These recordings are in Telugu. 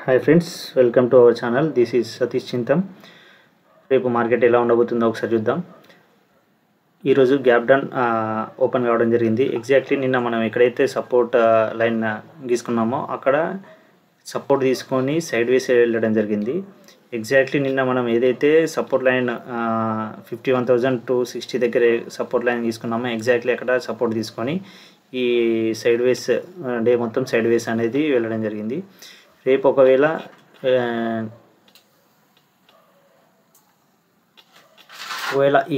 Hi friends, welcome to our channel. This is Satish Chintam. రేపు మార్కెట్ ఎలా ఉండబోతుందో ఒకసారి చూద్దాం. ఈరోజు గ్యాప్ డౌన్ ఓపెన్ కావడం జరిగింది. ఎగ్జాక్ట్లీ నిన్న మనం ఎక్కడైతే సపోర్ట్ లైన్ గీసుకున్నామో అక్కడ సపోర్ట్ తీసుకొని సైడ్ వేస్ వెళ్ళడం జరిగింది. ఎగ్జాక్ట్లీ నిన్న మనం ఏదైతే సపోర్ట్ లైన్ 51,260 దగ్గర సపోర్ట్ లైన్ తీసుకున్నామో ఎగ్జాక్ట్లీ అక్కడ సపోర్ట్ తీసుకొని ఈ సైడ్ వేస్ డే మొత్తం సైడ్ వేస్ అనేది వెళ్ళడం జరిగింది. రేపు ఒకవేళ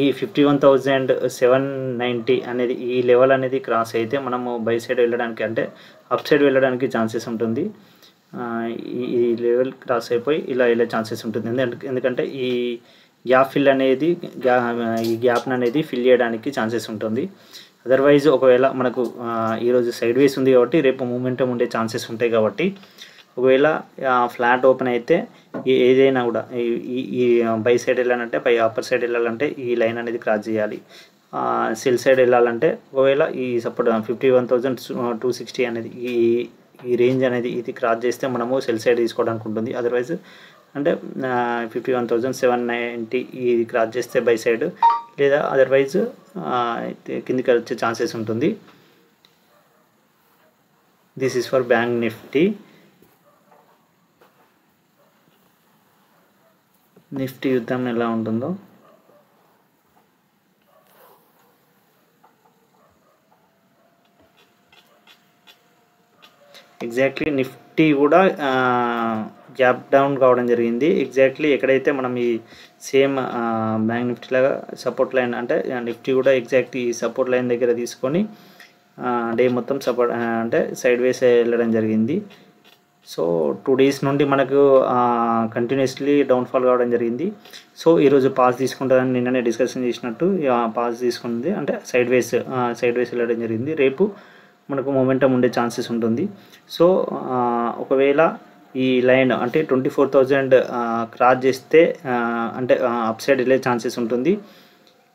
ఈ 51,790 అనేది ఈ లెవెల్ అనేది క్రాస్ అయితే మనము బై సైడ్ వెళ్ళడానికి అంటే అప్ సైడ్ వెళ్ళడానికి ఛాన్సెస్ ఉంటుంది. ఈ లెవెల్ క్రాస్ అయిపోయి ఇలా వెళ్ళే ఛాన్సెస్ ఉంటుంది. ఎందుకంటే ఈ గ్యాప్ ఫిల్ అనేది ఈ గ్యాప్ని అనేది ఫిల్ చేయడానికి ఛాన్సెస్ ఉంటుంది. అదర్వైజ్ ఒకవేళ మనకు ఈరోజు సైడ్ వేస్ ఉంది కాబట్టి రేపు మూమెంటం ఉండే ఛాన్సెస్ ఉంటాయి. కాబట్టి ఒకవేళ ఫ్లాట్ ఓపెన్ అయితే ఏదైనా కూడా ఈ బై సైడ్ వెళ్ళాలంటే అప్పర్ సైడ్ వెళ్ళాలంటే ఈ లైన్ అనేది క్రాస్ చేయాలి. సెల్ సైడ్ వెళ్ళాలంటే ఒకవేళ ఈ సపోర్ట్ 51,260 అనేది ఈ రేంజ్ అనేది ఇది క్రాస్ చేస్తే మనము సెల్ సైడ్ తీసుకోవడానికి ఉంటుంది. అదర్వైజ్ అంటే 51,790 ఇది క్రాస్ చేస్తే బై సైడ్, లేదా అదర్వైజ్ కిందికి వచ్చే ఛాన్సెస్ ఉంటుంది. This is for bank Nifty. Nifty యుద్ధం ఎలా ఉంటుందో ఎగ్జాక్ట్లీ నిఫ్టీ కూడా గ్యాప్ డౌన్ కావడం జరిగింది. ఎగ్జాక్ట్లీ ఎక్కడైతే మనం ఈ సేమ్ బ్యాంక్ నిఫ్టీ లాగా సపోర్ట్ లైన్ అంటే నిఫ్టీ కూడా ఎగ్జాక్ట్లీ ఈ సపోర్ట్ లైన్ దగ్గర తీసుకొని డే మొత్తం సపోర్ట్ అంటే సైడ్ వేస్ వెళ్ళడం జరిగింది. సో 2 days నుండి మనకు కంటిన్యూస్లీ డౌన్ఫాల్ కావడం జరిగింది. సో ఈరోజు పాస్ తీసుకుంటుందని నిన్ననే డిస్కషన్ చేసినట్టు పాస్ తీసుకుంది అంటే సైడ్ వేస్ వెళ్ళడం జరిగింది. రేపు మనకు మొమెంటం ఉండే ఛాన్సెస్ ఉంటుంది. సో ఒకవేళ ఈ లైన్ అంటే 24,000 క్రాస్ చేస్తే అంటే అప్ సైడ్ వెళ్ళే ఛాన్సెస్ ఉంటుంది.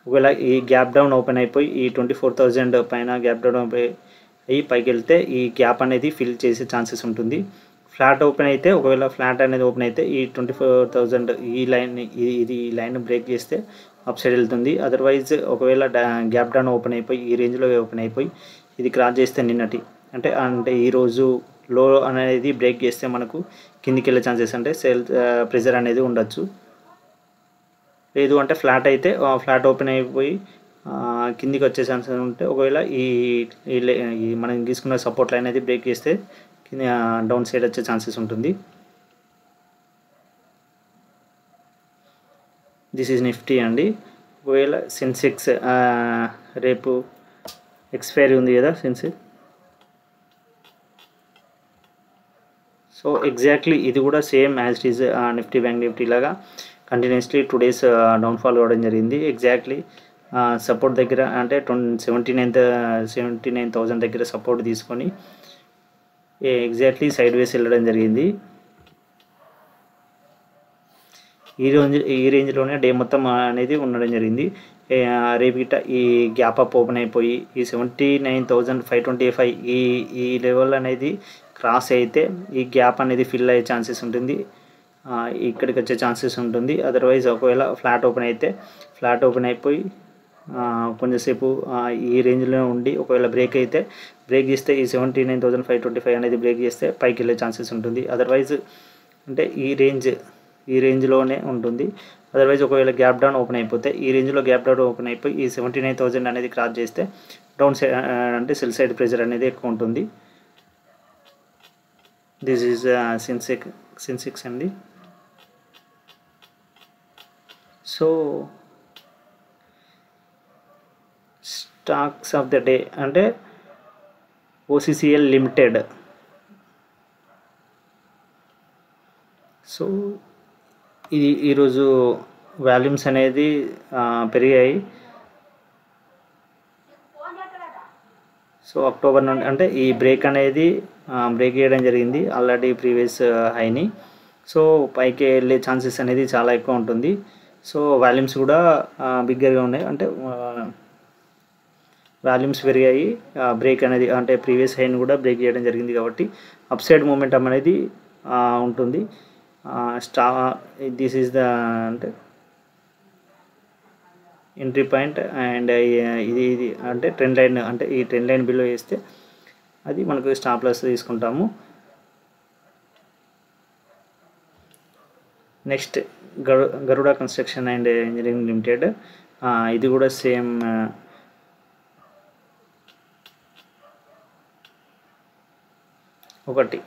ఒకవేళ ఈ గ్యాప్ డౌన్ ఓపెన్ అయిపోయి ఈ 24,000 పైన గ్యాప్ డౌన్ అయ్యి పైకి వెళ్తే ఈ గ్యాప్ అనేది ఫిల్ చేసే ఛాన్సెస్ ఉంటుంది. ఫ్లాట్ ఓపెన్ అయితే ఒకవేళ ఫ్లాట్ అనేది ఓపెన్ అయితే ఈ 24,000 ఈ లైన్ బ్రేక్ చేస్తే అప్ సైడ్ వెళ్తుంది. అదర్వైజ్ ఒకవేళ గ్యాప్ డౌన్ ఓపెన్ అయిపోయి ఈ రేంజ్లో ఓపెన్ అయిపోయి ఇది క్రాస్ చేస్తే నిన్నటి అంటే ఈరోజు లో అనేది బ్రేక్ చేస్తే మనకు కిందికి వెళ్ళే ఛాన్సెస్ అంటే సెల్ ప్రెజర్ అనేది ఉండొచ్చు. లేదు అంటే ఫ్లాట్ అయితే ఫ్లాట్ ఓపెన్ అయిపోయి కిందికి వచ్చే ఛాన్సెస్ ఉంటే ఒకవేళ ఈ మనం తీసుకున్న సపోర్ట్ లైన్ అనేది బ్రేక్ చేస్తే డౌన్ సైడ్ వచ్చే ఛాన్సెస్ ఉంటుంది. దిస్ ఈజ్ నిఫ్టీ అండి. ఒకవేళ సెన్సెక్స్ రేపు ఎక్స్పైరీ ఉంది కదా సెన్సెక్స్. సో ఎగ్జాక్ట్లీ ఇది కూడా same as it is Nifty bank Nifty లాగా కంటిన్యూస్లీ 2 days డౌన్ఫాల్ కావడం జరిగింది. ఎగ్జాక్ట్లీ సపోర్ట్ దగ్గర అంటే 79,000 దగ్గర సపోర్ట్ తీసుకొని ఎగ్జాక్ట్లీ సైడ్ వేస్ వెళ్ళడం జరిగింది. ఈ రేంజ్లోనే డే మొత్తం అనేది ఉండడం జరిగింది. రేపు గిట్ట ఈ గ్యాప్ అప్ ఓపెన్ అయిపోయి ఈ 79,525 ఈ లెవెల్ అనేది క్రాస్ అయితే ఈ గ్యాప్ అనేది ఫిల్ అయ్యే ఛాన్సెస్ ఉంటుంది. ఇక్కడికి వచ్చే ఛాన్సెస్ ఉంటుంది. అదర్వైజ్ ఒకవేళ ఫ్లాట్ ఓపెన్ అయితే ఫ్లాట్ ఓపెన్ అయిపోయి కొంచెంసేపు ఈ రేంజ్లో ఉండి ఒకవేళ బ్రేక్ చేస్తే ఈ 79,525 అనేది బ్రేక్ చేస్తే పైకి వెళ్ళే ఛాన్సెస్ ఉంటుంది. అదర్వైజ్ అంటే ఈ రేంజ్లోనే ఉంటుంది. అదర్వైజ్ ఒకవేళ గ్యాప్ డౌన్ ఓపెన్ అయిపోతే ఈ రేంజ్లో గ్యాప్ డౌన్ ఓపెన్ అయిపోయి ఈ 79,000 అనేది క్రాస్ చేస్తే డౌన్ సైడ్ అంటే సెల్ సైడ్ ప్రెజర్ అనేది ఎక్కువ ఉంటుంది. దిస్ ఈజ్ సెన్సెక్స్ అండి. So stocks of the day అంటే OCCL లిమిటెడ్. సో ఇది ఈరోజు వాల్యూమ్స్ అనేది పెరిగాయి. సో అక్టోబర్ నుండి అంటే ఈ బ్రేక్ అనేది బ్రేక్ చేయడం జరిగింది ఆల్రెడీ ప్రీవియస్ హైని. సో పైకి వెళ్ళే ఛాన్సెస్ అనేది చాలా ఎక్కువ ఉంటుంది. సో వాల్యూమ్స్ కూడా బిగ్గర్గా ఉన్నాయి అంటే వాల్యూమ్స్ పెరిగాయి. బ్రేక్ అనేది అంటే ప్రీవియస్ హైని కూడా బ్రేక్ చేయడం జరిగింది. కాబట్టి అప్ సైడ్ మూమెంటం అనేది ఉంటుంది. స్టా దిస్ ఈజ్ ద అంటే ఎంట్రీ పాయింట్ అండ్ ఇది అంటే ట్రెండ్ లైన్, అంటే ఈ ట్రెండ్ లైన్ బిలో వేస్తే అది మనకు స్టాప్ లాస్ తీసుకుంటాము. Next Garuda construction and engineering limited, ఇది కూడా సేమ్ ఒకటి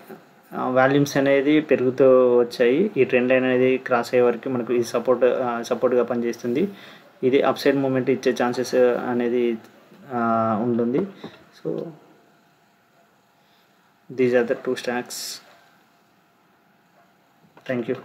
వాల్యూమ్స్ అనేది పెరుగుతూ వచ్చాయి. ఈ ట్రెండ్ లైన్ అనేది క్రాస్ అయ్యే వరకు మనకు ఇది సపోర్ట్గా పనిచేస్తుంది. ఇది అప్ సైడ్ మూమెంట్ ఇచ్చే ఛాన్సెస్ అనేది ఉంటుంది. So these are the 2 stocks. Thank you.